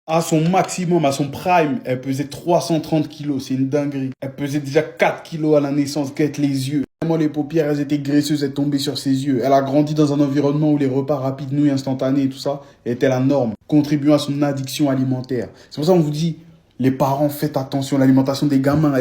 À son maximum, à son prime, elle pesait 330 kilos. C'est une dinguerie. Elle pesait déjà 4 kilos à la naissance. Guette les yeux. Vraiment, les paupières, elles étaient graisseuses, elles tombaient sur ses yeux. Elle a grandi dans un environnement où les repas rapides, nouilles instantanées et tout ça étaient la norme, contribuant à son addiction alimentaire. C'est pour ça qu'on vous dit, les parents, faites attention, l'alimentation des gamins.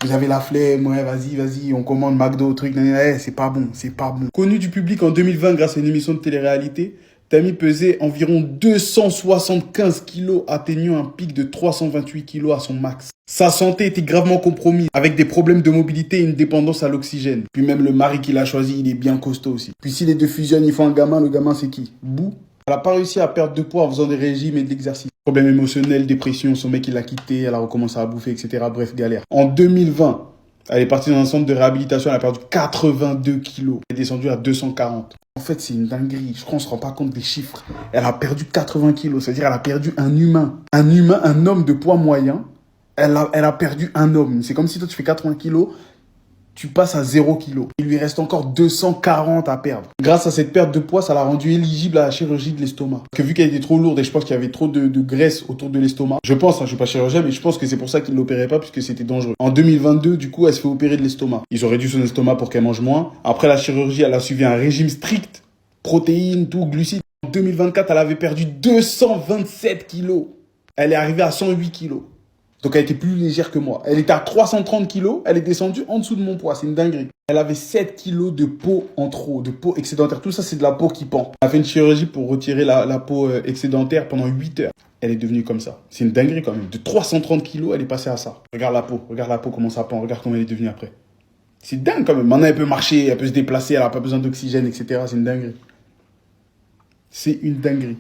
Vous avez la flemme, ouais, vas-y, on commande McDo, truc, c'est pas bon, c'est pas bon. Connu du public en 2020 grâce à une émission de télé-réalité, Tammy pesait environ 275 kilos, atteignant un pic de 328 kilos à son max. Sa santé était gravement compromise, avec des problèmes de mobilité et une dépendance à l'oxygène. Puis même le mari qu'il a choisi, il est bien costaud aussi. Puis si les deux fusionnent, ils font un gamin, le gamin c'est qui? Bou. Elle n'a pas réussi à perdre de poids en faisant des régimes et de l'exercice. Problème émotionnel, dépression, son mec il l'a quitté, elle a recommencé à bouffer, etc. Bref, galère. En 2020, elle est partie dans un centre de réhabilitation, elle a perdu 82 kilos. Elle est descendue à 240. En fait, c'est une dinguerie. Je crois qu'on se rend pas compte des chiffres. Elle a perdu 80 kilos. C'est-à-dire elle a perdu un humain. Un homme de poids moyen. Elle a perdu un homme. C'est comme si toi, tu fais 80 kilos, tu passes à 0 kilos. Il lui reste encore 240 à perdre. Grâce à cette perte de poids, ça l'a rendue éligible à la chirurgie de l'estomac. Parce que vu qu'elle était trop lourde et je pense qu'il y avait trop de graisse autour de l'estomac, je pense, je suis pas chirurgien, mais je pense que c'est pour ça qu'ils ne l'opéraient pas, puisque c'était dangereux. En 2022, du coup, elle se fait opérer de l'estomac. Ils ont réduit son estomac pour qu'elle mange moins. Après la chirurgie, elle a suivi un régime strict. Protéines, tout, glucides. En 2024, elle avait perdu 227 kilos. Elle est arrivée à 108 kilos. Donc elle était plus légère que moi. Elle était à 330 kilos, elle est descendue en dessous de mon poids. C'est une dinguerie. Elle avait 7 kilos de peau en trop, de peau excédentaire. Tout ça, c'est de la peau qui pend. Elle a fait une chirurgie pour retirer la peau excédentaire pendant 8 heures. Elle est devenue comme ça. C'est une dinguerie quand même. De 330 kilos, elle est passée à ça. Regarde la peau comment ça pend. Regarde comment elle est devenue après. C'est dingue quand même. Maintenant, elle peut marcher, elle peut se déplacer, elle n'a pas besoin d'oxygène, etc. C'est une dinguerie. C'est une dinguerie.